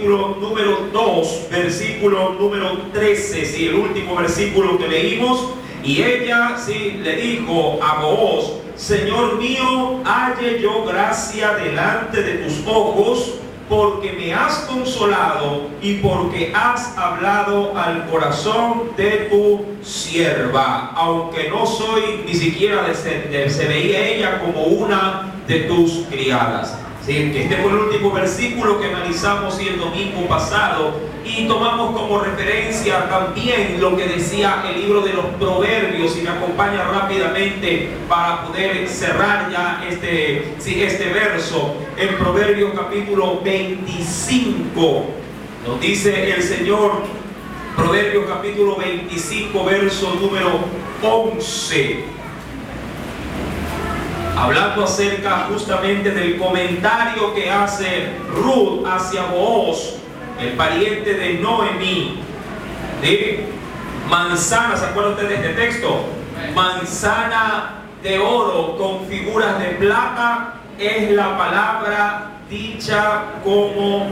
capítulo número 2, versículo número 13, sí, el último versículo que leímos. Y ella, sí, le dijo a Booz: Señor mío, halle yo gracia delante de tus ojos, porque me has consolado y porque has hablado al corazón de tu sierva, aunque no soy ni siquiera se veía ella como una de tus criadas. Sí, este fue el último versículo que analizamos el domingo pasado, y tomamos como referencia también lo que decía el libro de los Proverbios. Y me acompaña rápidamente para poder cerrar ya este verso. En Proverbios capítulo 25 nos dice el Señor, Proverbios capítulo 25 verso número 11, hablando acerca justamente del comentario que hace Ruth hacia Booz, el pariente de Noemí. ¿Sí? Manzana, ¿se acuerdan ustedes de este texto? Manzana de oro con figuras de plata es la palabra dicha como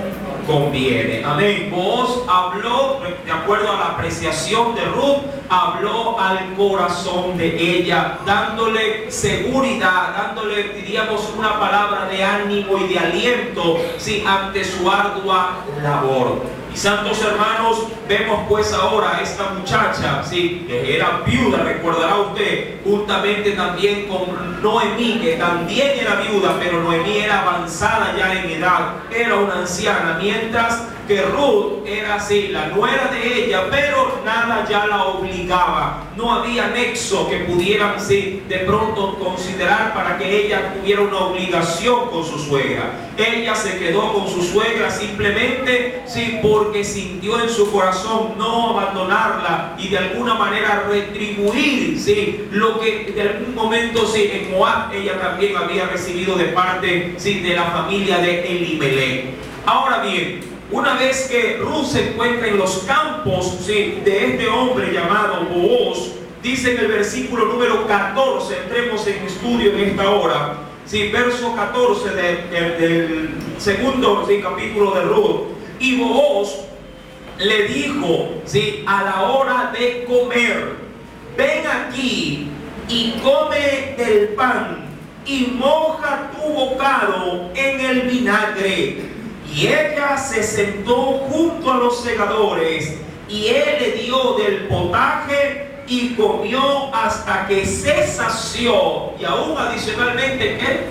conviene. Amén. Booz habló, de acuerdo a la apreciación de Ruth, habló al corazón de ella, dándole seguridad, dándole, diríamos, una palabra de ánimo y de aliento, sí, ante su ardua labor. Y santos hermanos, vemos pues ahora a esta muchacha, sí, que era viuda, recordará usted, juntamente también con Noemí, que también era viuda, pero Noemí era avanzada ya en edad, era una anciana, mientras que Ruth era así, la nuera de ella, pero nada ya la obligaba. No había nexo que pudieran, sí, de pronto considerar para que ella tuviera una obligación con su suegra. Ella se quedó con su suegra simplemente, sí, porque sintió en su corazón no abandonarla y de alguna manera retribuir, sí, lo que de algún momento, sí, en Moab ella también había recibido de parte, sí, de la familia de Elimelech. Ahora bien, una vez que Ruth se encuentra en los campos, sí, de este hombre llamado Booz, dice en el versículo número 14, entremos en estudio en esta hora, sí, verso 14 del segundo, sí, capítulo de Ruth. Y Booz le dijo, sí, a la hora de comer: ven aquí y come del pan y moja tu bocado en el vinagre. Y ella se sentó junto a los segadores, y él le dio del potaje y comió hasta que se sació. Y aún adicionalmente, ¿qué?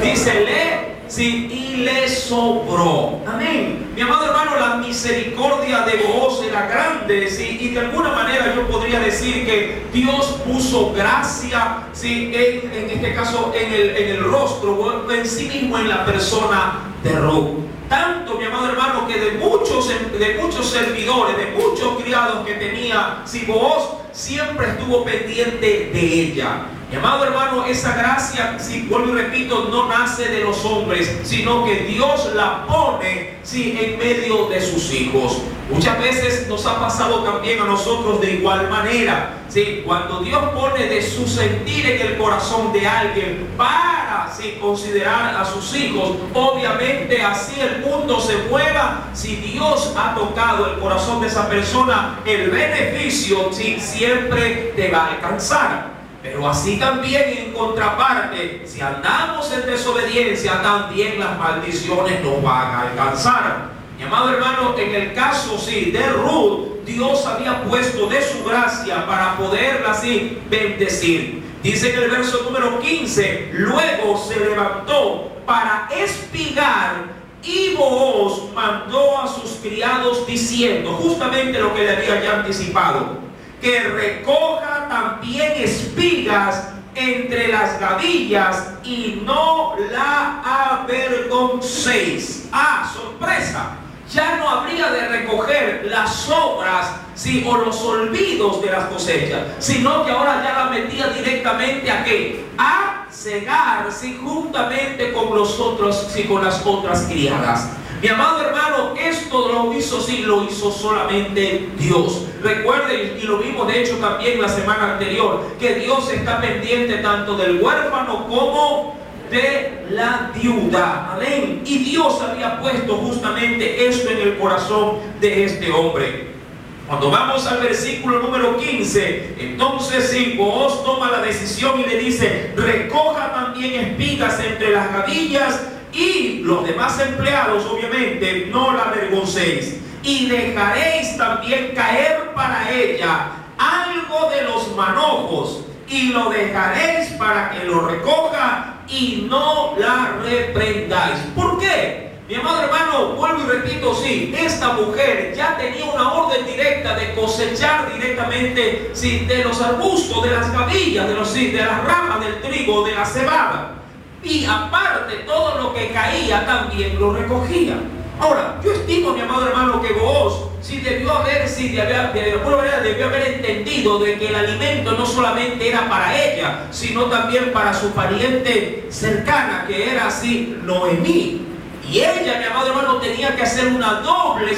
Dícele, sí, y le sobró. Amén. Mi amado hermano, la misericordia de Booz era grande, sí, y de alguna manera yo podría decir que Dios puso gracia, sí, en este caso en el rostro, en sí mismo, en la persona de Ruth. Tanto, mi amado hermano, que de muchos servidores, de muchos criados que tenía, si Booz siempre estuvo pendiente de ella. Mi amado hermano, esa gracia, si vuelvo y repito, no nace de los hombres, sino que Dios la pone, sí, en medio de sus hijos. Muchas veces nos ha pasado también a nosotros de igual manera, sí, cuando Dios pone de su sentir en el corazón de alguien para, sí, considerar a sus hijos. Obviamente así el mundo se mueva, si Dios ha tocado el corazón de esa persona, el beneficio, sí, siempre te va a alcanzar. Pero así también, en contraparte, si andamos en desobediencia, también las maldiciones nos van a alcanzar. Mi amado hermano, en el caso, sí, de Ruth, Dios había puesto de su gracia para poderla así bendecir. Dice en el verso número 15: luego se levantó para espigar, y Booz mandó a sus criados diciendo, justamente lo que le había ya anticipado, que recoja también espigas entre las gavillas y no la avergoncéis. ¡Ah, sorpresa! Ya no habría de recoger las sobras, sí, o los olvidos de las cosechas, sino que ahora ya la metía directamente ¿a qué? A cegar, sí, juntamente con los otros, sí, con las otras criadas. Mi amado hermano, esto lo hizo, sí, lo hizo solamente Dios. Recuerden, y lo vimos de hecho también la semana anterior, que Dios está pendiente tanto del huérfano como de la viuda. Amén. Y Dios había puesto justamente esto en el corazón de este hombre. Cuando vamos al versículo número 15, entonces sí, Booz toma la decisión y le dice: recoja también espigas entre las gavillas, y los demás empleados, obviamente, no la avergoncéis, y dejaréis también caer para ella algo de los manojos, y lo dejaréis para que lo recoja y no la reprendáis. ¿Por qué? Mi amado hermano, vuelvo y repito, sí, esta mujer ya tenía una orden directa de cosechar directamente, sí, de los arbustos, de las gavillas, de las ramas del trigo, de la cebada. Y aparte, todo lo que caía también lo recogía. Ahora, yo estimo, mi amado hermano, que Booz debió haber entendido de que el alimento no solamente era para ella, sino también para su pariente cercana, que era así Noemí. Y ella, mi amado hermano, tenía que hacer un doble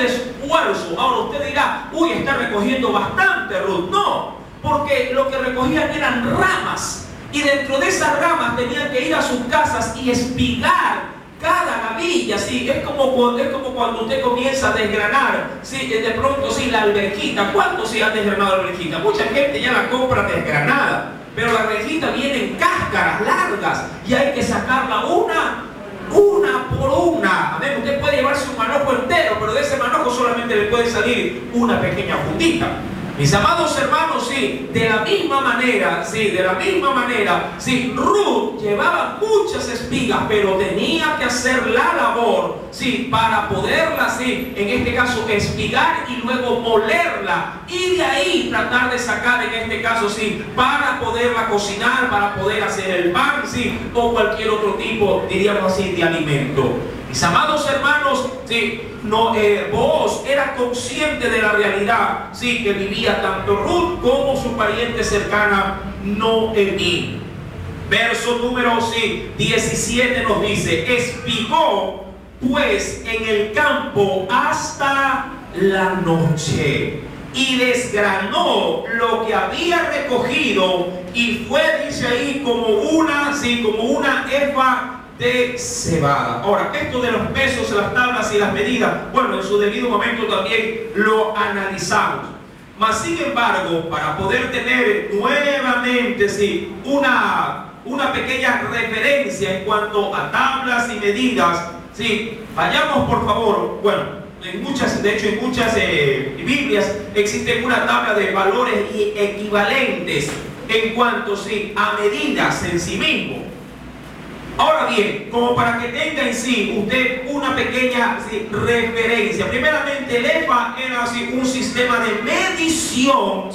esfuerzo. Ahora usted dirá: uy, está recogiendo bastante, Ruth. No, porque lo que recogían eran ramas, y dentro de esas ramas tenían que ir a sus casas y espigar cada gavilla. Sí, es como cuando usted comienza a desgranar, sí, de pronto, sí, la alverjita. ¿Cuántos sí han desgranado la alverjita? Mucha gente ya la compra desgranada, pero la alverjita viene en cáscaras largas y hay que sacarla una por una. A ver, usted puede llevarse un manojo entero, pero de ese manojo solamente le puede salir una pequeña puntita. Mis amados hermanos, sí, de la misma manera, sí, Ruth llevaba muchas espigas, pero tenía que hacer la labor, sí, para poderla, sí, en este caso, espigar y luego molerla, y de ahí tratar de sacar, en este caso, sí, para poderla cocinar, para poder hacer el pan, sí, o cualquier otro tipo, diríamos así, de alimento. Mis amados hermanos, sí, Booz era consciente de la realidad, sí, que vivía tanto Ruth como su pariente cercana Noemí. Verso número 17 nos dice: espigó pues en el campo hasta la noche, y desgranó lo que había recogido, y fue, dice ahí, como una efa de cebada. Ahora, esto de los pesos, las tablas y las medidas, bueno, en su debido momento también lo analizamos. Mas, sin embargo, para poder tener nuevamente, sí, una pequeña referencia en cuanto a tablas y medidas, sí, vayamos por favor, bueno, en muchas Biblias existe una tabla de valores equivalentes en cuanto, sí, a medidas en sí mismo. Ahora bien, como para que tenga en sí usted una pequeña referencia, primeramente el efa era un sistema de medición,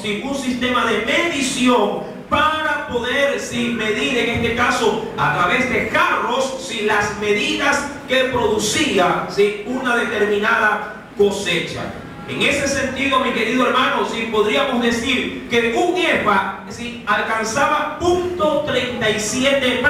para poder medir, en este caso a través de jarros, las medidas que producía una determinada cosecha. En ese sentido, mi querido hermano, podríamos decir que un efa alcanzaba .37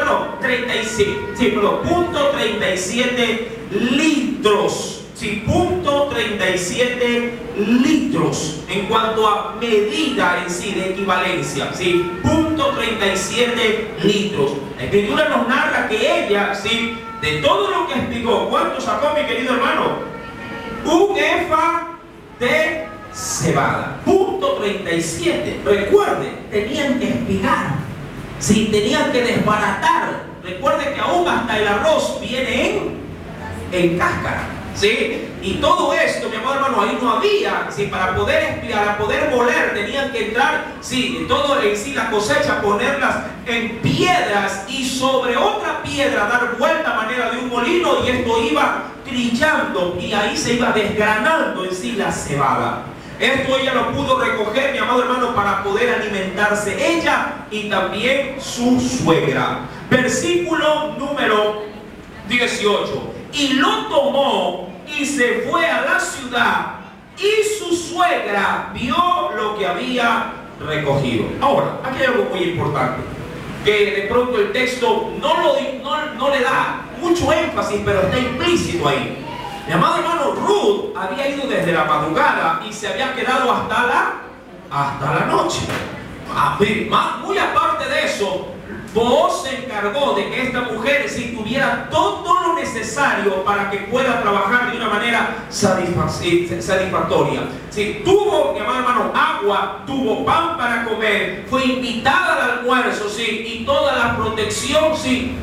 litros. .37 litros en cuanto a medida en sí de equivalencia. .37 litros. La Escritura nos narra que ella, de todo lo que explicó, ¿cuánto sacó, mi querido hermano? Un efa de cebada, .37. Recuerde, tenían que espigar, tenían que desbaratar. Recuerde que aún hasta el arroz viene en cáscara, y todo esto, mi amado hermano, ahí no había, para poder espigar, para poder moler, tenían que entrar, todo en sí, la cosecha, ponerlas en piedras y sobre otra piedra dar vuelta a manera de un molino, y esto iba trillando y ahí se iba desgranando en sí la cebada. Esto ella lo pudo recoger, mi amado hermano, para poder alimentarse ella y también su suegra. Versículo número 18. Y lo tomó y se fue a la ciudad, y su suegra vio lo que había recogido. Ahora, aquí hay algo muy importante, que de pronto el texto no le da mucho énfasis, pero está implícito ahí. Mi amado hermano, Ruth había ido desde la madrugada y se había quedado hasta la noche. Muy aparte de eso, Booz se encargó de que esta mujer tuviera todo lo necesario para que pueda trabajar de una manera satisfactoria. Tuvo, mi amado hermano, agua, tuvo pan para comer, fue invitada al almuerzo, y toda la protección,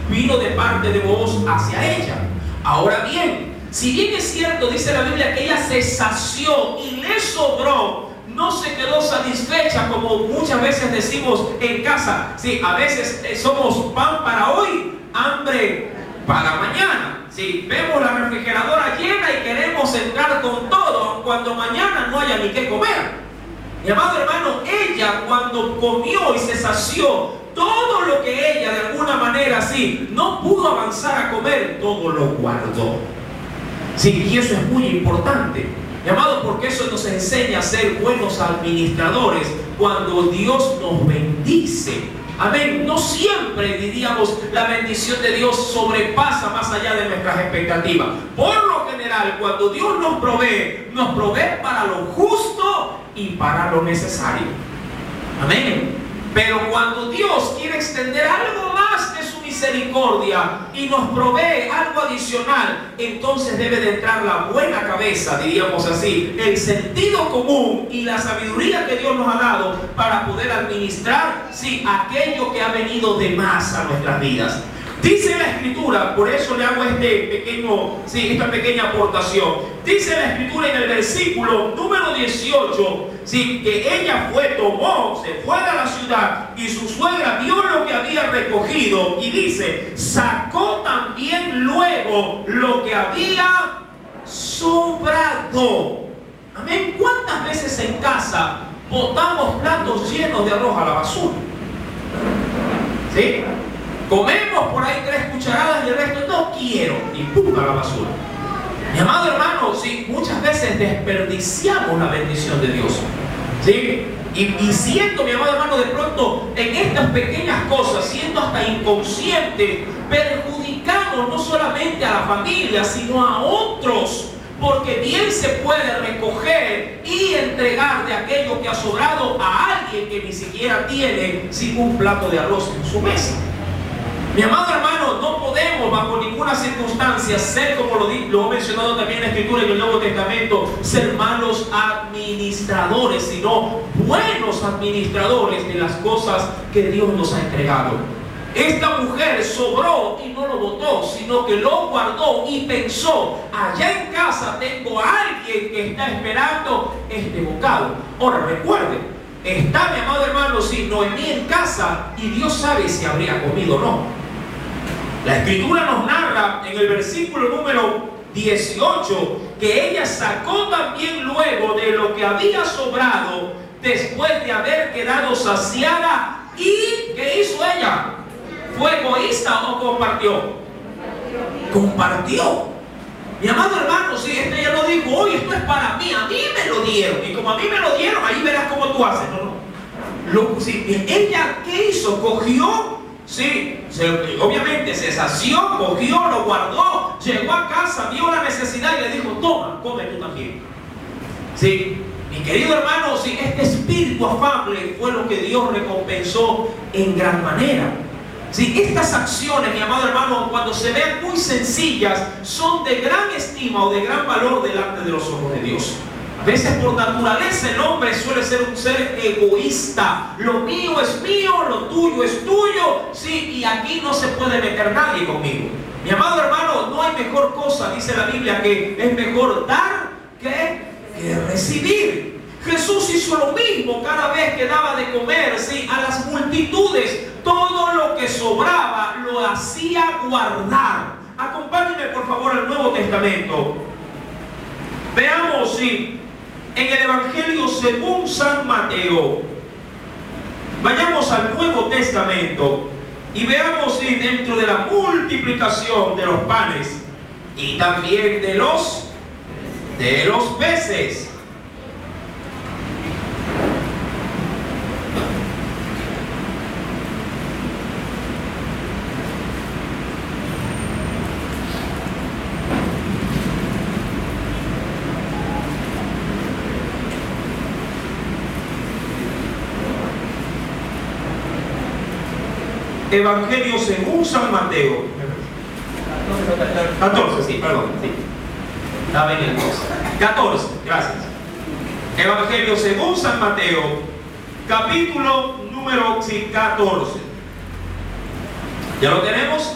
vino de parte de Booz hacia ella. Ahora bien, si bien es cierto, dice la Biblia, que ella se sació y le sobró, no se quedó satisfecha, como muchas veces decimos en casa. A veces somos pan para hoy, hambre para mañana. Vemos la refrigeradora llena y queremos entrar con todo, cuando mañana no haya ni qué comer. Mi amado hermano, ella cuando comió y se sació, todo lo que ella de alguna manera no pudo avanzar a comer, todo lo guardó. Y eso es muy importante, mi amado, porque eso nos enseña a ser buenos administradores cuando Dios nos bendice. Amén. No siempre, diríamos, la bendición de Dios sobrepasa más allá de nuestras expectativas. Por lo general, cuando Dios nos provee para lo justo y para lo necesario. Amén. Pero cuando Dios quiere extender algo más de su misericordia y nos provee algo adicional, entonces debe de entrar la buena cabeza, diríamos así, el sentido común y la sabiduría que Dios nos ha dado para poder administrar, aquello que ha venido de más a nuestras vidas. Dice la Escritura, por eso le hago esta pequeña aportación. Dice la Escritura en el versículo número 18, que ella se fue a la ciudad y su suegra vio lo que había recogido y dice, sacó también luego lo que había sobrado. Amén. ¿Cuántas veces en casa botamos platos llenos de arroz a la basura? Comemos por ahí 3 cucharadas y el resto no quiero, y ¡pum!, a la basura. Mi amado hermano, muchas veces desperdiciamos la bendición de Dios. Y siendo, mi amado hermano, de pronto en estas pequeñas cosas, siendo hasta inconscientes, perjudicamos no solamente a la familia, sino a otros. Porque bien se puede recoger y entregar de aquello que ha sobrado a alguien que ni siquiera tiene un plato de arroz en su mesa. Mi amado hermano, no podemos bajo ninguna circunstancia ser, como lo he mencionado también en la Escritura en el Nuevo Testamento, ser malos administradores, sino buenos administradores de las cosas que Dios nos ha entregado. Esta mujer sobró y no lo botó, sino que lo guardó y pensó, allá en casa tengo a alguien que está esperando este bocado. Ahora recuerden, está, mi amado hermano, Noemí en casa y Dios sabe si habría comido o no. La Escritura nos narra en el versículo número 18 que ella sacó también luego de lo que había sobrado después de haber quedado saciada. ¿Y qué hizo ella? ¿Fue egoísta o compartió? Compartió. Mi amado hermano, ella no dijo, oye, esto es para mí, a mí me lo dieron. Y como a mí me lo dieron, ahí verás cómo tú haces. Ella, ¿qué hizo? Cogió. Obviamente se sació, cogió, lo guardó, llegó a casa, vio la necesidad y le dijo, toma, come tú también. Mi querido hermano, este espíritu afable fue lo que Dios recompensó en gran manera. Estas acciones, mi amado hermano, cuando se vean muy sencillas, son de gran estima o de gran valor delante de los ojos de Dios. A veces por naturaleza el hombre suele ser un ser egoísta. Lo mío es mío, lo tuyo es tuyo. Y aquí no se puede meter nadie conmigo. Mi amado hermano, no hay mejor cosa, dice la Biblia, que es mejor dar que recibir. Jesús hizo lo mismo cada vez que daba de comer a las multitudes. Todo lo que sobraba lo hacía guardar. Acompáñenme por favor al Nuevo Testamento. Veamos en el Evangelio según San Mateo. Vayamos al Nuevo Testamento y veamos dentro de la multiplicación de los panes y también de los peces. Evangelio según San Mateo. 14, sí, perdón. Sí. Estaba en el 12. 14, gracias. Evangelio según San Mateo, capítulo número 14. ¿Ya lo tenemos?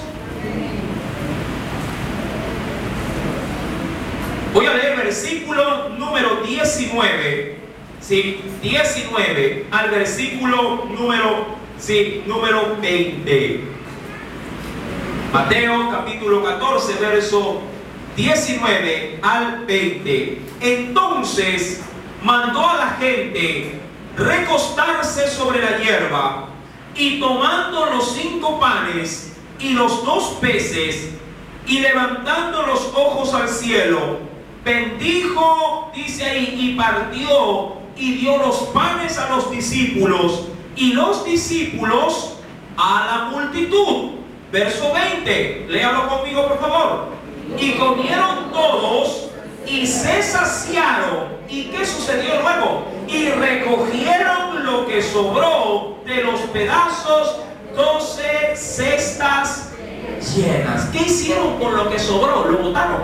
Voy a leer versículo número 19, ¿sí? 19 al versículo número 20. Mateo capítulo 14, verso 19 al 20. Entonces mandó a la gente recostarse sobre la hierba, y tomando los 5 panes y los 2 peces, y levantando los ojos al cielo, bendijo, dice ahí, y partió, y dio los panes a los discípulos, y los discípulos a la multitud. Verso 20, léalo conmigo por favor. Y comieron todos y se saciaron. ¿Y qué sucedió luego? Y recogieron lo que sobró de los pedazos, 12 cestas llenas. ¿Qué hicieron con lo que sobró? Lo botaron.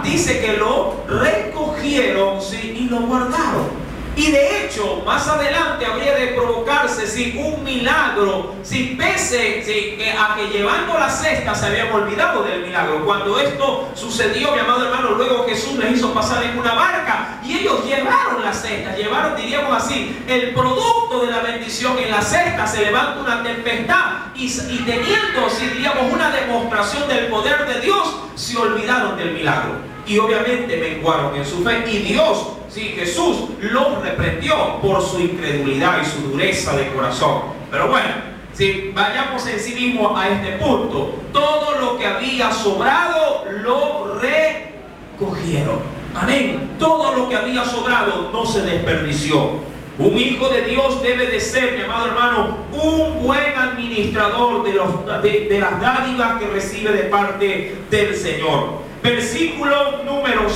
Dice que lo recogieron, sí, y lo guardaron. Y de hecho, más adelante habría de provocarse, sí, un milagro, sí, pese, sí, a que llevando la cesta se habían olvidado del milagro. Cuando esto sucedió, mi amado hermano, luego Jesús les hizo pasar en una barca y ellos llevaron la cesta, llevaron, diríamos así, el producto de la bendición en la cesta. Se levanta una tempestad y teniendo, sí, diríamos, una demostración del poder de Dios, se olvidaron del milagro. Y obviamente menguaron en su fe, y Dios, sí, Jesús los reprendió por su incredulidad y su dureza de corazón. Pero bueno, sí, vayamos en sí mismo a este punto. Todo lo que había sobrado lo recogieron. Amén. Todo lo que había sobrado no se desperdició. Un hijo de Dios debe de ser, mi amado hermano, un buen administrador de las dádivas que recibe de parte del Señor. Versículo número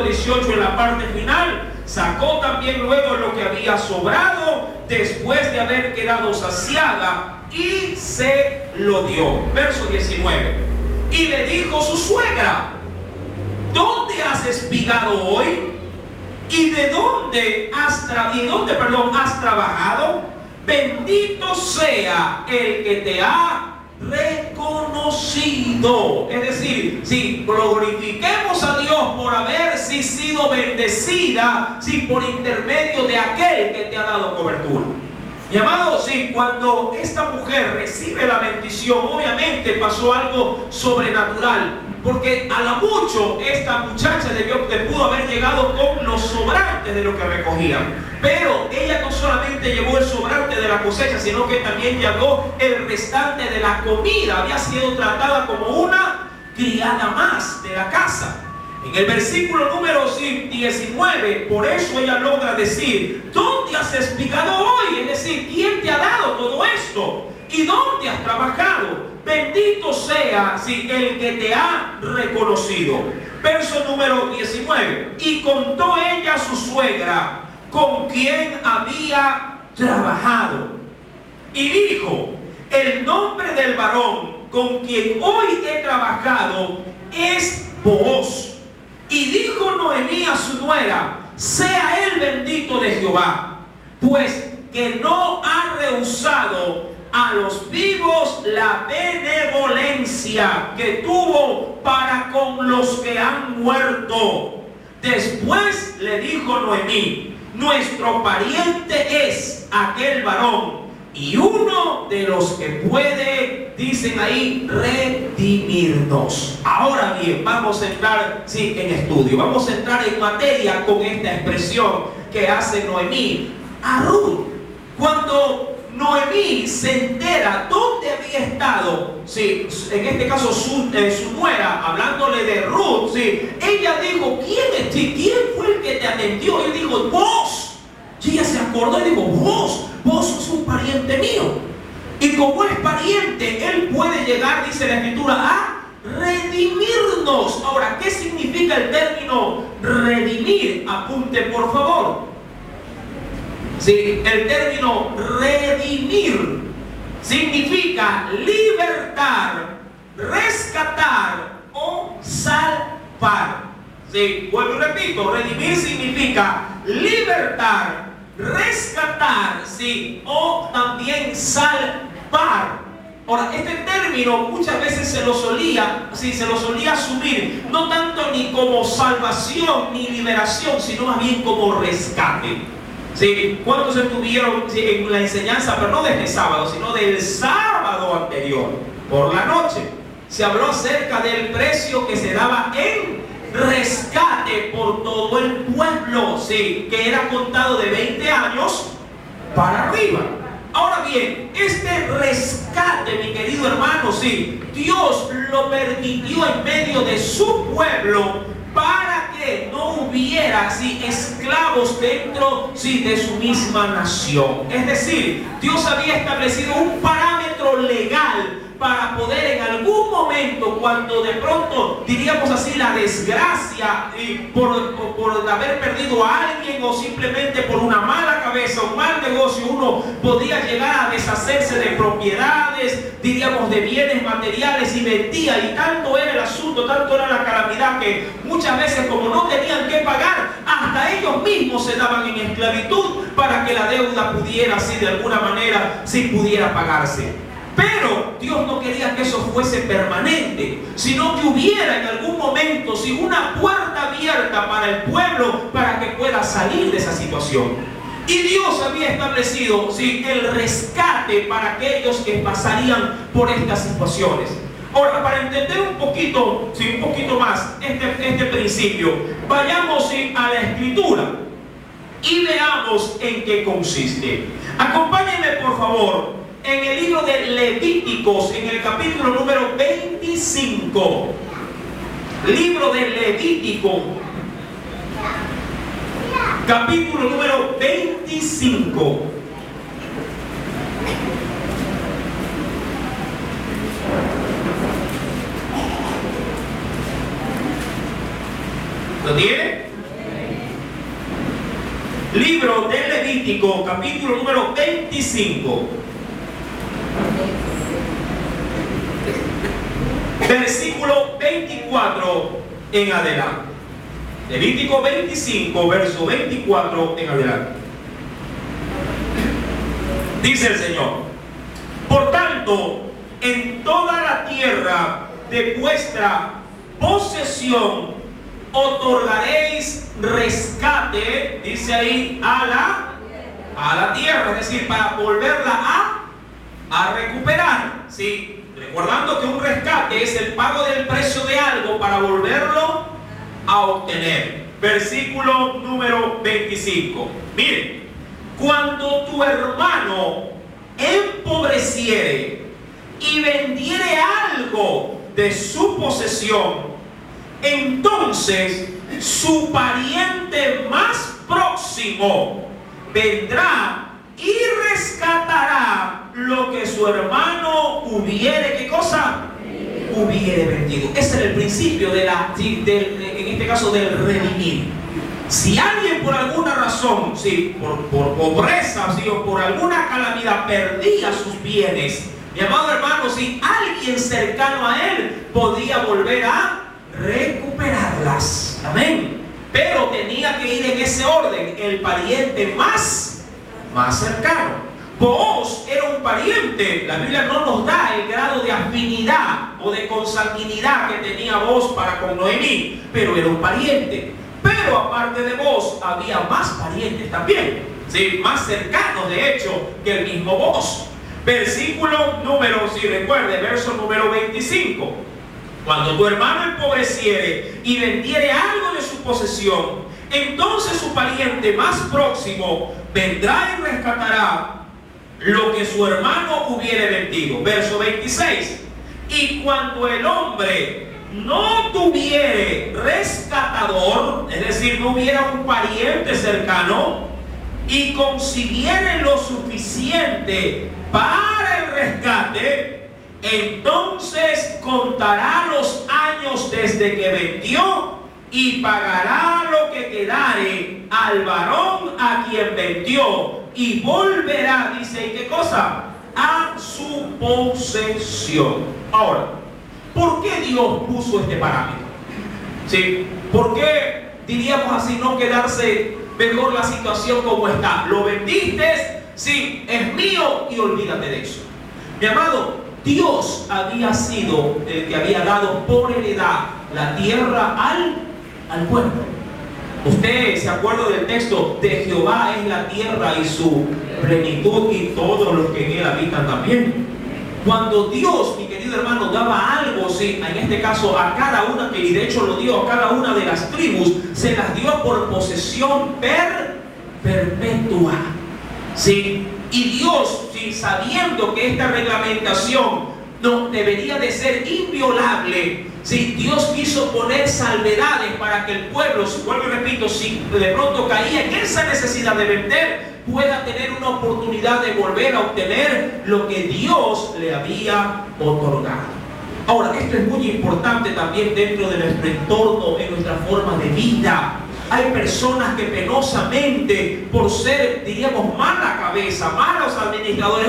18 en la parte final. Sacó también luego lo que había sobrado después de haber quedado saciada y se lo dio. Verso 19. Y le dijo su suegra: ¿dónde has espigado hoy? ¿Y de dónde has trabajado? Bendito sea el que te ha reconocido. Es decir, si glorifiquemos a Dios por haber sido bendecida, por intermedio de aquel que te ha dado cobertura. Mi amado, cuando esta mujer recibe la bendición, obviamente pasó algo sobrenatural, porque a lo mucho esta muchacha pudo haber llegado con los sobrantes de lo que recogían. Pero ella no solamente llevó el sobrante de la cosecha, sino que también llevó el restante de la comida. Había sido tratada como una criada más de la casa. En el versículo número 19, por eso ella logra decir: ¿dónde has espigado hoy? Es decir, ¿quién te ha dado todo esto? ¿Y dónde has trabajado? Bendito sea el que te ha reconocido. Verso número 19. Y contó ella a su suegra con quien había trabajado, y dijo: el nombre del varón con quien hoy he trabajado es Booz. Y dijo Noemí a su nuera: sea él bendito de Jehová, pues que no ha rehusado a los vivos la benevolencia que tuvo para con los que han muerto. Después le dijo Noemí: nuestro pariente es aquel varón, y uno de los que puede, dicen ahí, redimirnos. Ahora bien, vamos a entrar en estudio, vamos a entrar en materia con esta expresión que hace Noemí a Ruth. Cuando Noemí se entera dónde había estado, en este caso su nuera, hablándole de Ruth, ella dijo: ¿quién fue el que te atendió? Y dijo: vos. Y ella se acordó y dijo: vos sos un pariente mío. Y como es pariente, él puede llegar, dice la Escritura, a redimirnos. Ahora, ¿qué significa el término redimir? Apunte por favor. El término redimir significa libertar, rescatar o salvar. Sí, vuelvo y repito, redimir significa libertar, rescatar, sí, o también salvar. Ahora, este término muchas veces se lo solía asumir, no tanto ni como salvación ni liberación, sino más bien como rescate. ¿Sí? ¿Cuántos estuvieron en la enseñanza, pero no de este sábado, sino del sábado anterior, por la noche? Se habló acerca del precio que se daba en rescate por todo el pueblo, ¿sí? Que era contado de 20 años para arriba. Ahora bien, este rescate, mi querido hermano, sí, Dios lo permitió en medio de su pueblo para que no hubiera, sí, esclavos dentro, sí, de su misma nación. Es decir, Dios había establecido un parámetro legal para poder en algún momento, cuando de pronto, diríamos así, la desgracia por haber perdido a alguien o simplemente por una mala cabeza, un mal negocio, uno podía llegar a deshacerse de propiedades, diríamos de bienes materiales, y vendía, y tanto era el asunto, tanto era la calamidad, que muchas veces, como no tenían que pagar, hasta ellos mismos se daban en esclavitud para que la deuda pudiera, así de alguna manera, sí pudiera pagarse. Pero Dios no quería que eso fuese permanente, sino que hubiera en algún momento, sí, una puerta abierta para el pueblo para que pueda salir de esa situación. Y Dios había establecido, sí, el rescate para aquellos que pasarían por estas situaciones. Ahora, para entender un poquito más este principio, vayamos, sí, a la Escritura y veamos en qué consiste. Acompáñenme, por favor, en el libro de Levíticos, en el capítulo número 25. Libro de Levítico, capítulo número 25. ¿Lo tiene? Libro de Levítico, capítulo número 25. Versículo 24 en adelante. Levítico 25, verso 24 en adelante. Dice el Señor: por tanto, en toda la tierra de vuestra posesión otorgaréis rescate, dice ahí, a la tierra, es decir, para volverla a recuperar, ¿sí? Recordando que un rescate es el pago del precio de algo para volverlo a obtener. Versículo número 25. Miren, cuando tu hermano empobreciere y vendiere algo de su posesión, entonces su pariente más próximo vendrá y rescatará lo que su hermano hubiere, ¿qué cosa? Hubiere vendido. Ese era el principio en este caso del redimir. Si alguien por alguna razón, sí, por pobreza, sí, o por alguna calamidad perdía sus bienes, mi amado hermano, si alguien cercano a él podía volver a recuperarlas. Amén. Pero tenía que ir en ese orden, el pariente más cercano. Booz era un pariente. La Biblia no nos da el grado de afinidad o de consanguinidad que tenía Booz para con Noemí, pero era un pariente. Pero aparte de Booz había más parientes también, ¿sí? Más cercanos de hecho que el mismo Booz. Versículo número, si recuerde, verso número 25. Cuando tu hermano empobreciere y vendiere algo de su posesión, entonces su pariente más próximo vendrá y rescatará lo que su hermano hubiere vendido. Verso 26. Y cuando el hombre no tuviere rescatador, es decir, no hubiera un pariente cercano, y consiguiere lo suficiente para el rescate, entonces contará los años desde que vendió y pagará lo que quedare al varón a quien vendió, y volverá, dice, ¿y qué cosa? a su posesión. Ahora, ¿por qué Dios puso este parámetro? ¿Sí? ¿Por qué, diríamos así, no quedarse mejor la situación como está? Lo vendiste, sí, es mío y olvídate de eso. Mi amado, Dios había sido el que había dado por heredad la tierra al pueblo. Usted se acuerda del texto de Jehová es la tierra y su plenitud y todos los que en él habitan también. Cuando Dios, mi querido hermano, daba algo, sí, en este caso a cada una, y de hecho lo dio a cada una de las tribus, se las dio por posesión perpetua. ¿Sí? Y Dios, ¿sí?, sabiendo que esta reglamentación no debería de ser inviolable, ¿sí?, Dios quiso poner salvedades para que el pueblo, vuelvo y repito, si de pronto caía en esa necesidad de vender, pueda tener una oportunidad de volver a obtener lo que Dios le había otorgado. Ahora, esto es muy importante también dentro de nuestro entorno, en nuestra forma de vida. Hay personas que penosamente, por ser, diríamos, mala cabeza, malos administradores,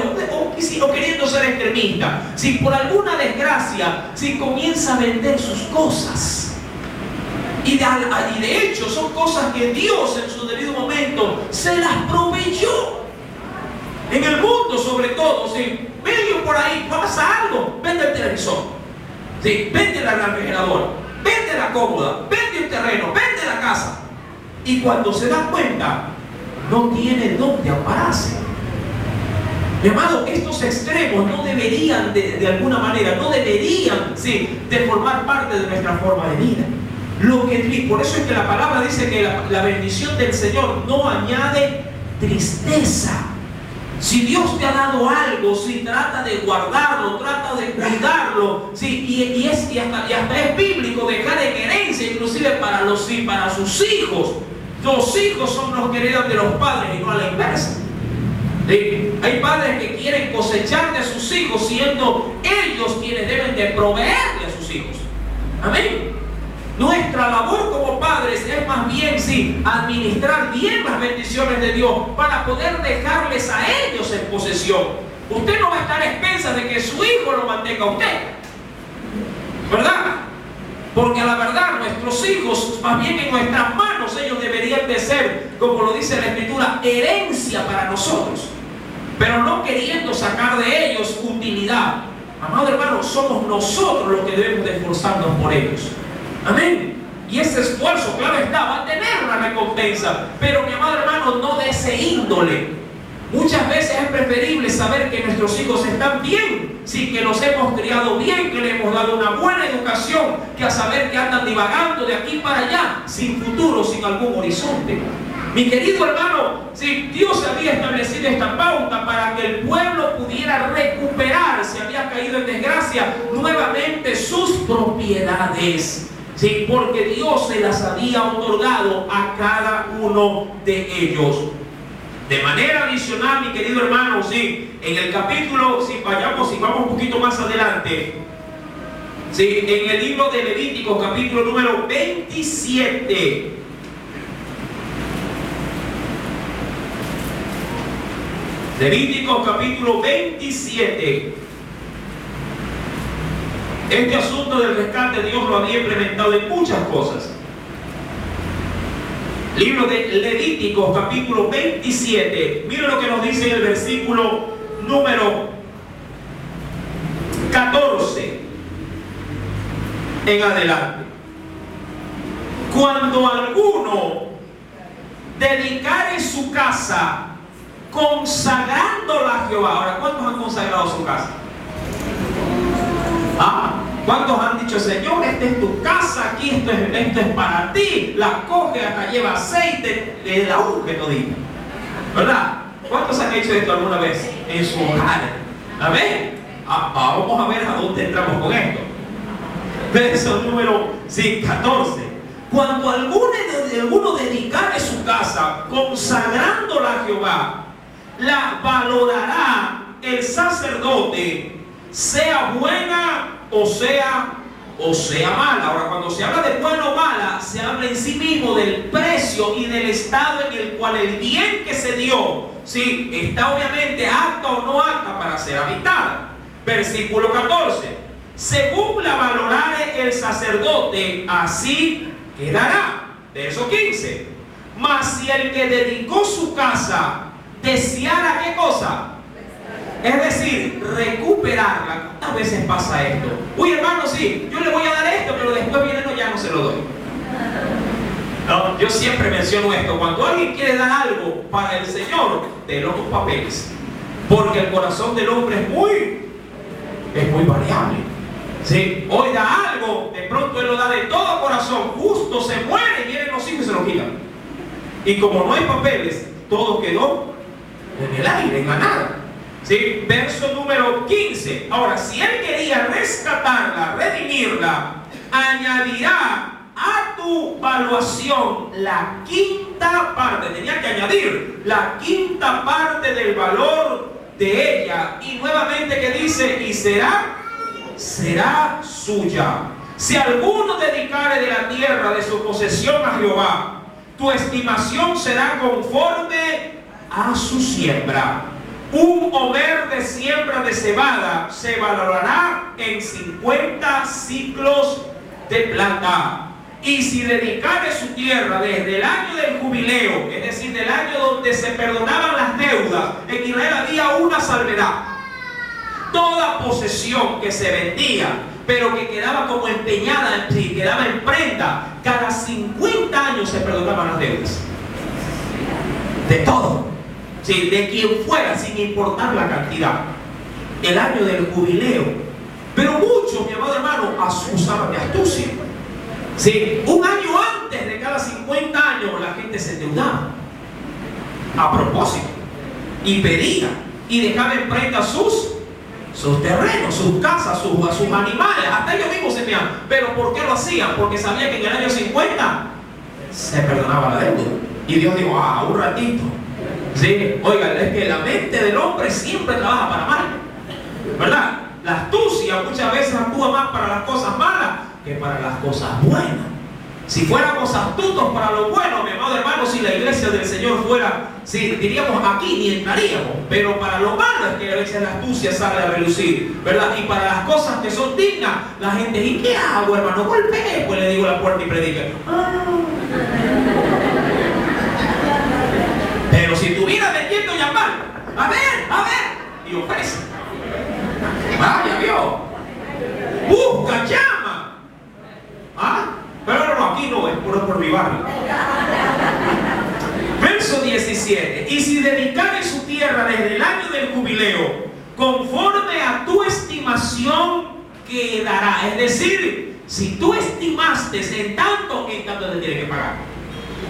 o queriendo ser extremistas, si por alguna desgracia, si comienza a vender sus cosas, y de hecho son cosas que Dios en su debido momento se las proveyó. En el mundo sobre todo, si medio por ahí pasa algo, vende el televisor, ¿sí?, vende la refrigeradora, vende la cómoda, vende el terreno, vende la casa. Y cuando se da cuenta, no tiene dónde ampararse. Mi amado, estos extremos no deberían, de alguna manera, no deberían, sí, de formar parte de nuestra forma de vida. Por eso es que la palabra dice que la bendición del Señor no añade tristeza. Si Dios te ha dado algo, si trata de guardarlo, trata de cuidarlo, sí, y hasta es bíblico dejar en herencia, inclusive para sus hijos. Los hijos son los que heredan de los padres y no a la inversa. ¿Sí? Hay padres que quieren cosechar de sus hijos, siendo ellos quienes deben de proveerle a sus hijos. Amén. Nuestra labor como padres es más bien, sí, administrar bien las bendiciones de Dios para poder dejarles a ellos en posesión. Usted no va a estar a expensas de que su hijo lo mantenga a usted, ¿verdad? Porque a la verdad nuestros hijos, más bien en nuestras manos, ellos deberían de ser, como lo dice la Escritura, herencia para nosotros, pero no queriendo sacar de ellos utilidad. Amado hermano, somos nosotros los que debemos de esforzarnos por ellos. Amén. Y ese esfuerzo, claro está, va a tener una recompensa, pero mi amado hermano, no de ese índole. Muchas veces es preferible saber que nuestros hijos están bien, sí, que los hemos criado bien, que les hemos dado una buena educación, que a saber que andan divagando de aquí para allá, sin futuro, sin algún horizonte. Mi querido hermano, si Dios había establecido esta pauta para que el pueblo pudiera recuperar, si había caído en desgracia, nuevamente sus propiedades. Sí, porque Dios se las había otorgado a cada uno de ellos. De manera adicional, mi querido hermano, sí, en el capítulo, si vamos un poquito más adelante, sí, en el libro de Levítico, capítulo número 27. Levítico, capítulo 27. Este asunto del rescate Dios lo había implementado en muchas cosas. Libro de Levítico, capítulo 27. Mira lo que nos dice en el versículo número 14 en adelante. Cuando alguno dedicare su casa consagrándola a Jehová. Ahora, ¿cuántos han consagrado su casa? ¿Cuántos han dicho, Señor, esta es tu casa, aquí esto es para ti? La coge, hasta lleva aceite, le la unge todita, ¿verdad? ¿Cuántos han hecho esto alguna vez en su hogar? Amén. Vamos a ver a dónde entramos con esto. Verso número 14. Cuando alguno dedicare su casa consagrándola a Jehová, la valorará el sacerdote, sea buena o sea o sea mala. Ahora, cuando se habla de buena o mala, se habla en sí mismo del precio y del estado en el cual el bien que se dio, sí, está obviamente apta o no apta para ser habitada. Versículo 14. Según la valorare el sacerdote, así quedará. Verso 15. Mas si el que dedicó su casa deseara, ¿qué cosa? Es decir, recuperarla. ¿Cuántas veces pasa esto? Uy, hermano, sí, yo le voy a dar esto, pero después viene, no, ya no se lo doy. No, yo siempre menciono esto. Cuando alguien quiere dar algo para el Señor, de los papeles. Porque el corazón del hombre es muy variable. ¿Sí? Hoy da algo, de pronto él lo da de todo corazón, justo se muere, vienen los hijos y se lo quitan. Y como no hay papeles, todo quedó en el aire, en la nada. ¿Sí? Verso número 15. Ahora, si él quería rescatarla, redimirla, añadirá a tu valuación la quinta parte. Tenía que añadir la quinta parte del valor de ella. Y nuevamente que dice, y será suya. Si alguno dedicare de la tierra de su posesión a Jehová, tu estimación será conforme a su siembra. Un homer de siembra de cebada se valorará en 50 ciclos de plata. Y si dedicare su tierra desde el año del jubileo, es decir, del año donde se perdonaban las deudas, en Israel había una salvedad. Toda posesión que se vendía, pero que quedaba como empeñada, quedaba en prenda, cada 50 años se perdonaban las deudas. De todo. Sí, de quien fuera, sin importar la cantidad. El año del jubileo. Pero muchos, mi amado hermano, usaban de astucia. Sí, un año antes de cada 50 años la gente se endeudaba. A propósito. Y pedía. Y dejaba en prenda sus terrenos, sus casas, sus animales. Hasta ellos mismos se meaban. Pero ¿por qué lo hacían? Porque sabían que en el año 50 se perdonaba la deuda. Y Dios dijo, un ratito. Sí, oigan, es que la mente del hombre siempre trabaja para mal, ¿verdad? La astucia muchas veces actúa más para las cosas malas que para las cosas buenas. Si fuéramos astutos para lo bueno, mi amado hermano, si la iglesia del Señor fuera, sí, diríamos aquí ni entraríamos, pero para lo malo es que a veces la astucia sale a relucir, ¿verdad? Y para las cosas que son dignas, la gente dice, ¿y qué hago, hermano? Golpee, pues le digo a la puerta y predique. Pero si tuviera vendiendo y llamar, a ver, y ofrece. Vaya, vio. Busca, llama. Pero no, aquí no es por mi barrio. Verso 17. Y si dedicare su tierra desde el año del jubileo, conforme a tu estimación quedará. Es decir, si tú estimaste en tanto te tiene que pagar.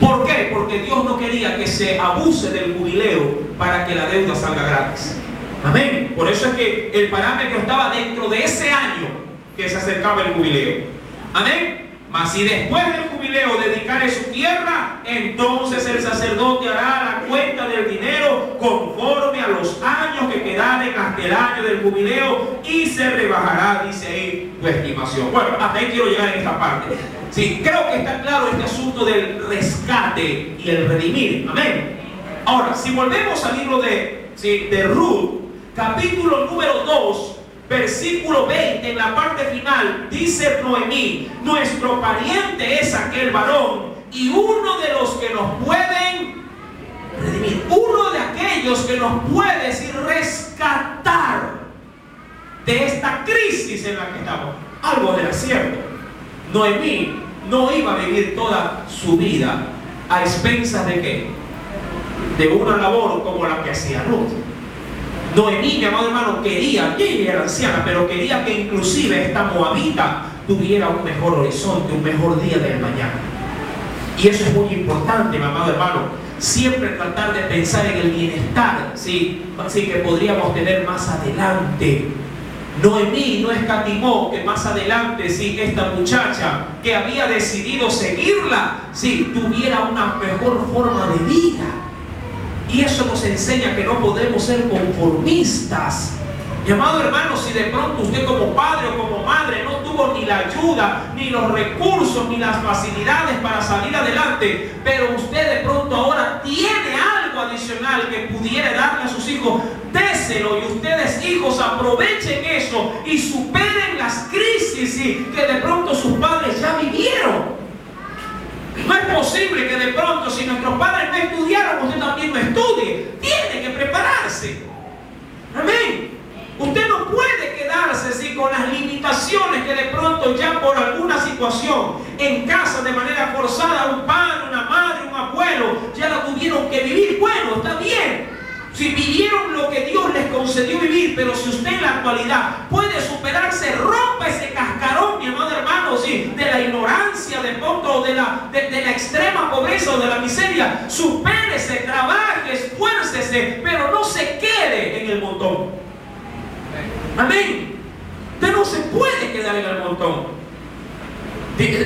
¿Por qué? Porque Dios no quería que se abuse del jubileo para que la deuda salga gratis. Amén. Por eso es que el parámetro estaba dentro de ese año que se acercaba el jubileo. Amén. Mas si después del jubileo dedicare su tierra, entonces el sacerdote hará la cuenta del dinero conforme a los años que quedaren hasta el año del jubileo y se rebajará, dice ahí, tu estimación. Bueno, hasta ahí quiero llegar en esta parte. Sí, creo que está claro este asunto del rescate y el redimir. Amén. Ahora, si volvemos al libro de Ruth, capítulo número 2, versículo 20, en la parte final, dice Noemí, nuestro pariente es aquel varón y uno de los que nos pueden redimir, uno de aquellos que nos puede rescatar de esta crisis en la que estamos. Algo de cierto. Noemí no iba a vivir toda su vida a expensas de ¿qué? De una labor como la que hacía Ruth. Noemí, mi amado hermano, quería, ella era anciana, pero quería que inclusive esta moabita tuviera un mejor horizonte, un mejor día del mañana. Y eso es muy importante, mi amado hermano, siempre tratar de pensar en el bienestar, sí, que podríamos tener más adelante. Noemí no escatimó que más adelante, sí, esta muchacha que había decidido seguirla, sí, tuviera una mejor forma de vida. Y eso nos enseña que no podemos ser conformistas Mi amado hermano, si de pronto usted como padre o como madre no tuvo ni la ayuda, ni los recursos, ni las facilidades para salir adelante, pero usted de pronto ahora tiene algo adicional que pudiera darle a sus hijos, déselo, y ustedes hijos aprovechen eso y superen las crisis que de pronto sus padres ya vivieron. No es posible que de pronto, si nuestros padres no estudiaron, usted también no estudie. Tiene que prepararse. Amén. Usted no puede quedarse con las limitaciones que de pronto ya por alguna situación en casa de manera forzada un padre, una madre, un abuelo ya la tuvieron que vivir. Bueno, está bien. Si vivieron lo que Dios les concedió vivir, pero si usted en la actualidad puede superarse, rompa ese cascarón, mi amado hermano, de la ignorancia, de pronto, de la extrema pobreza o de la miseria, supérese, trabaje, esfuércese, pero no se quede en el montón. Amén. Usted no se puede quedar en el montón.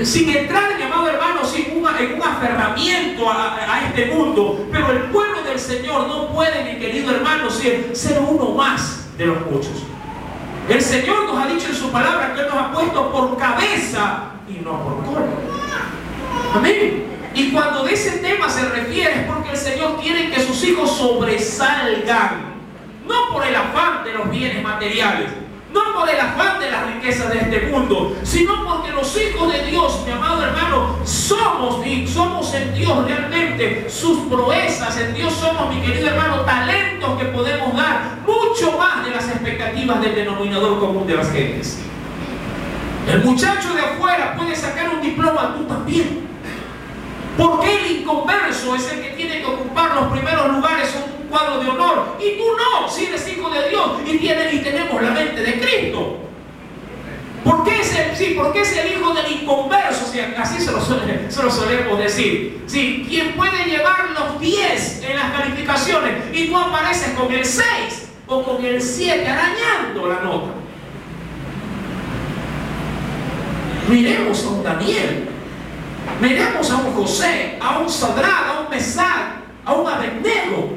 Sin entrar, mi amado hermano, en un aferramiento a este mundo. Pero el pueblo del Señor no puede, mi querido hermano, ser uno más de los muchos. El Señor nos ha dicho en su palabra que Él nos ha puesto por cabeza y no por cola. Amén. Y cuando de ese tema se refiere es porque el Señor quiere que sus hijos sobresalgan. No por el afán de los bienes materiales, no por el afán de las riquezas de este mundo, sino porque los hijos de Dios, mi amado hermano, somos en Dios realmente sus proezas. En Dios somos, mi querido hermano, talentos que podemos dar mucho más de las expectativas del denominador común de las gentes. El muchacho de afuera puede sacar un diploma, tú también. ¿Por qué el inconverso es el que tiene que ocupar los primeros lugares en un cuadro de honor? Y tú no, si eres hijo de Dios y tenemos la mente de Cristo. ¿Por qué es el hijo del inconverso? Así se lo solemos decir. Sí, quien puede llevar los 10 en las calificaciones y tú apareces con el 6 o con el 7 arañando la nota. Miremos a un Daniel. Miremos a un José, a un Sadrach, a un Mesac, a un Abednego,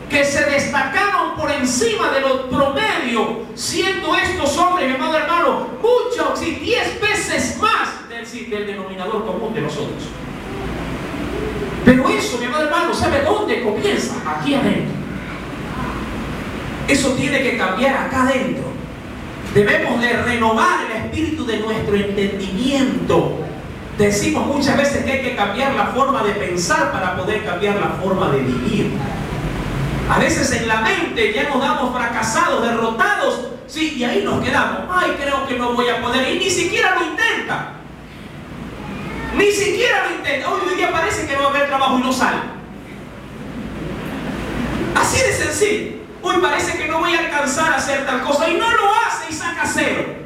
que se destacaron por encima de los promedios, siendo estos hombres, mi amado hermano, muchos y 10 veces más del denominador común de nosotros. Pero eso, mi amado hermano, ¿sabe dónde comienza? Aquí adentro. Eso tiene que cambiar acá adentro. Debemos de renovar el espíritu de nuestro entendimiento. Decimos muchas veces que hay que cambiar la forma de pensar para poder cambiar la forma de vivir. A veces en la mente ya nos damos fracasados, derrotados, sí, y ahí nos quedamos. Ay, creo que no voy a poder. Y ni siquiera lo intenta. Ni siquiera lo intenta. Hoy día parece que no va a haber trabajo y no sale. Así de sencillo. Hoy parece que no voy a alcanzar a hacer tal cosa y no lo hace y saca 0.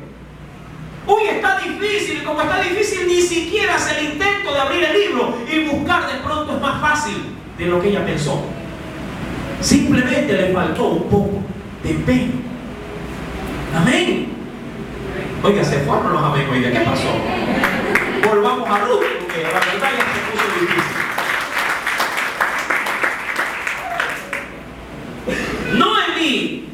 Uy, está difícil, como está difícil, ni siquiera hace el intento de abrir el libro y buscar. De pronto es más fácil de lo que ella pensó. Simplemente le faltó un poco de empeño. Amén. Oiga, se fueron los amén, oiga, ¿qué pasó? Volvamos a Ruth, porque la verdad ya se puso difícil. Noemí,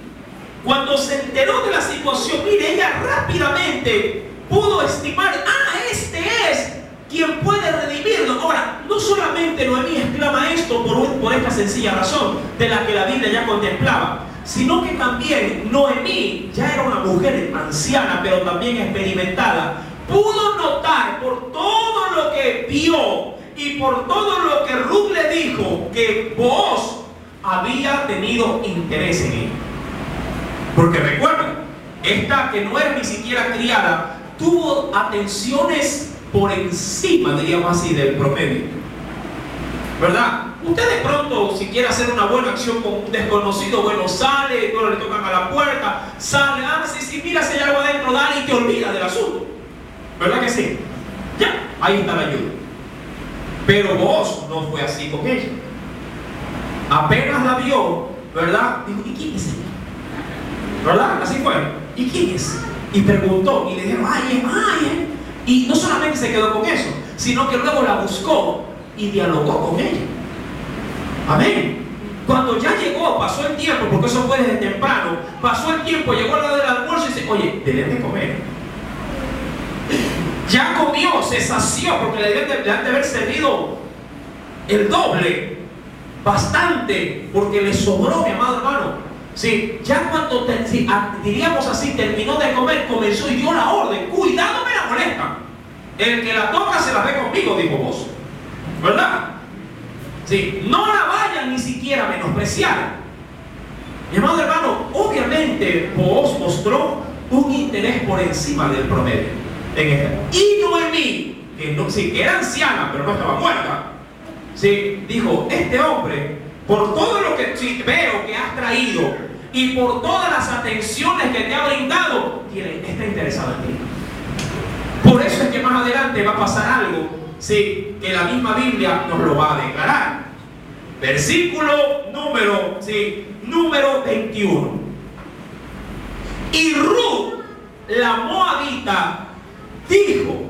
cuando se enteró de la situación, mire, ella rápidamente pudo estimar, este es quien puede redimirlo. Ahora, no solamente Noemí exclama esto por esta sencilla razón de la que la Biblia ya contemplaba, sino que también Noemí ya era una mujer anciana, pero también experimentada. Pudo notar por todo lo que vio y por todo lo que Ruth le dijo que Booz había tenido interés en él. Porque recuerden, esta que no era ni siquiera criada tuvo atenciones por encima, diríamos así, del promedio, ¿verdad? Usted de pronto, si quiere hacer una buena acción con un desconocido, bueno, sale, no le tocan a la puerta, sale, sí, mira si hay algo adentro, dale y te olvida del asunto, ¿verdad que sí? Ya, ahí está la ayuda. Pero Booz no fue así con ella. Apenas la vio, ¿verdad? Dijo, ¿y quién es ella? ¿Verdad? Así fue. ¿Y quién es? Y preguntó, y le dijeron, y no solamente se quedó con eso, sino que luego la buscó y dialogó con ella. Amén. Cuando ya llegó, pasó el tiempo, porque eso fue desde temprano, pasó el tiempo, llegó la hora del almuerzo y dice, oye, deben de comer. Ya comió, se sació, porque le deben de haber servido el doble, bastante, porque le sobró, mi amado hermano. Sí, ya cuando, diríamos así, terminó de comer, comenzó y dio la orden, cuidado, me la molesta. El que la toca se la ve conmigo, dijo vos. ¿Verdad? Sí, no la vayan ni siquiera a menospreciar. Mi amado hermano, obviamente vos mostró un interés por encima del promedio. Y Noemí, que no, sí, que era anciana, pero no estaba muerta, sí, dijo, este hombre, por todo lo que sí, veo que has traído y por todas las atenciones que te ha brindado, está interesado en ti. Por eso es que más adelante va a pasar algo, sí, que la misma Biblia nos lo va a declarar. Versículo número 21. Y Ruth, la moabita, dijo,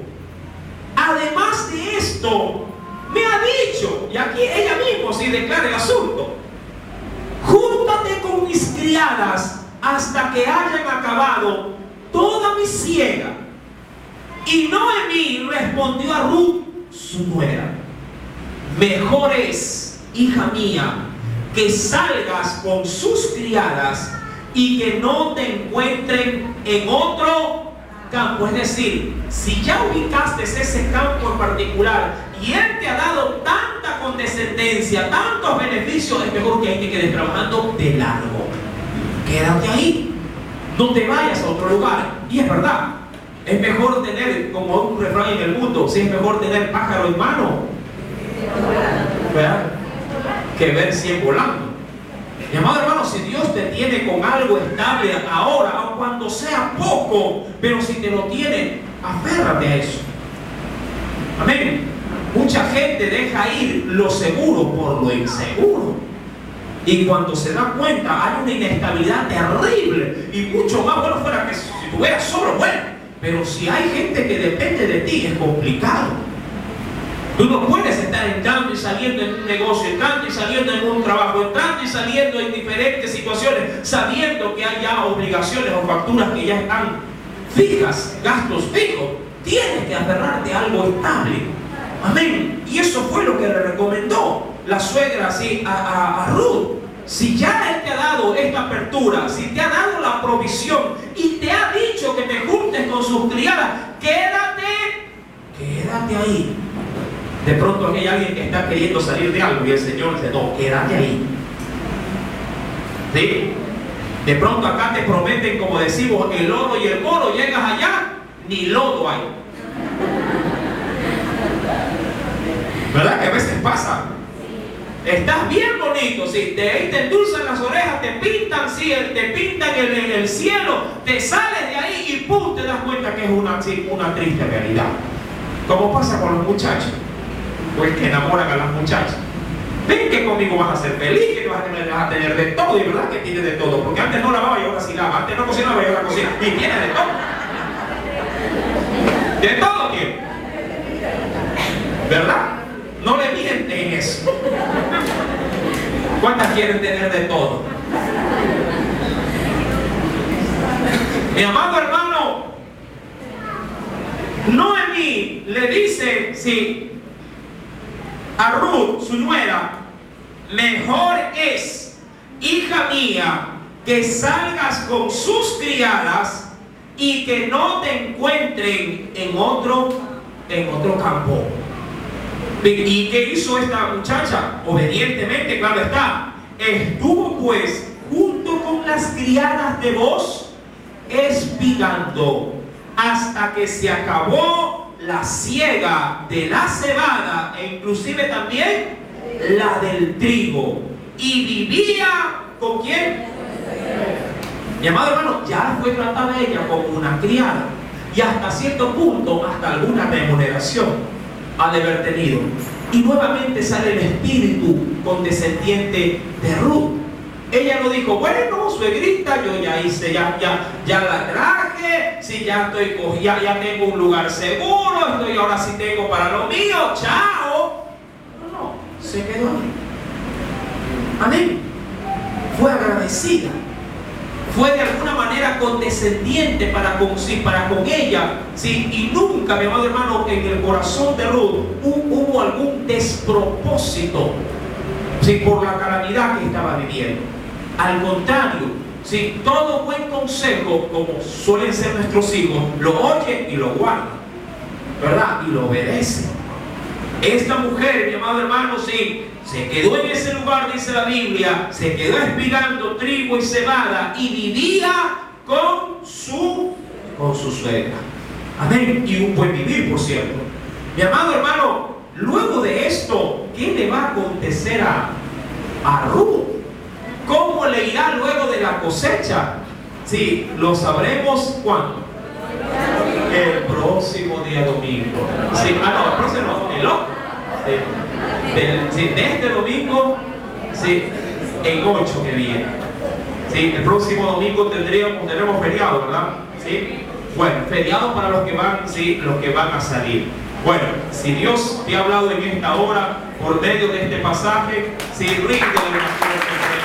además de esto, me ha dicho, y aquí ella misma sí declara el asunto, júntate con mis criadas hasta que hayan acabado toda mi siega. Y Noemí respondió a Ruth, su nuera, mejor es, hija mía, que salgas con sus criadas y que no te encuentren en otro campo. Es decir, si ya ubicaste ese campo en particular y Él te ha dado tanta condescendencia, tantos beneficios, es mejor que ahí te quedes trabajando de largo. Quédate ahí, no te vayas a otro lugar. Y es verdad, es mejor tener, como un refrán en el mundo, si es mejor tener pájaro en mano, ¿verdad?, que ver 100 volando. Mi amado hermano, si Dios te tiene con algo estable ahora, aun cuando sea poco, pero si te lo tiene, aférrate a eso. Amén. Mucha gente deja ir lo seguro por lo inseguro. Y cuando se da cuenta, hay una inestabilidad terrible. Y mucho más bueno fuera que si tuvieras solo, bueno. Pero si hay gente que depende de ti, es complicado. Tú no puedes estar entrando y saliendo en un negocio, entrando y saliendo en un trabajo, entrando y saliendo en diferentes situaciones, sabiendo que hay ya obligaciones o facturas que ya están fijas, gastos fijos. Tienes que aferrarte a algo estable. Amén. Y eso fue lo que le recomendó la suegra así a Ruth. Si ya Él te ha dado esta apertura, si te ha dado la provisión y te ha dicho que te juntes con sus criadas, quédate ahí. De pronto aquí hay alguien que está queriendo salir de algo y el Señor dice, no, quédate ahí. ¿Sí? De pronto acá te prometen, como decimos, el oro y el oro, llegas allá, ni lodo hay. ¿Verdad que a veces pasa? Estás bien bonito, sí, te endulzan las orejas, te pintan, sí, te pintan el cielo, te sales de ahí y ¡pum!, te das cuenta que es una triste realidad. Como pasa con los muchachos, pues que enamoran a las muchachas. Ven que conmigo vas a ser feliz, que vas a tener de todo, y verdad que tienes de todo, porque antes no lavaba y ahora sí lava, antes no cocinaba y ahora cocina, y tiene de todo. De todo tiene. ¿Verdad? No le mienten en eso. ¿Cuántas quieren tener de todo? Mi amado hermano, Noemí le dice, sí, a Ruth, su nuera, mejor es, hija mía, que salgas con sus criadas y que no te encuentren en otro campo. ¿Y qué hizo esta muchacha? Obedientemente, claro está. Estuvo pues junto con las criadas de Booz, espigando hasta que se acabó la siega de la cebada e inclusive también la del trigo. Y vivía ¿con quién? Mi amado hermano, ya fue tratada ella como una criada. Y hasta cierto punto, hasta alguna remuneración ha de haber tenido. Y nuevamente sale el espíritu condescendiente de Ruth. Ella no dijo, bueno, suegrita, yo ya hice, ya la traje, si ya tengo un lugar seguro, ahora sí tengo para lo mío, chao. No, se quedó ahí. Amén. Fue agradecida. Fue de alguna manera condescendiente para con ella, ¿sí? Y nunca, mi amado hermano, en el corazón de Ruth hubo algún despropósito, ¿sí? Por la calamidad que estaba viviendo. Al contrario, ¿sí? Todo buen consejo, como suelen ser nuestros hijos, lo oye y lo guarda, ¿verdad? Y lo obedece. Esta mujer, mi amado hermano, sí, se quedó en ese lugar, dice la Biblia, se quedó espigando trigo y cebada y vivía con su suegra. Amén. Y un buen vivir, por cierto. Mi amado hermano, luego de esto, ¿qué le va a acontecer a Ruth? ¿Cómo le irá luego de la cosecha? Sí, lo sabremos ¿cuándo? El próximo día domingo. Sí, el próximo no, el otro. De este domingo, sí, en 8 que viene. Sí, el próximo domingo tendremos feriado, ¿verdad? Sí. Bueno, feriado para los que van, sí, los que van a salir. Bueno, si Dios te ha hablado en esta hora por medio de este pasaje, sí, ríndele una fuerte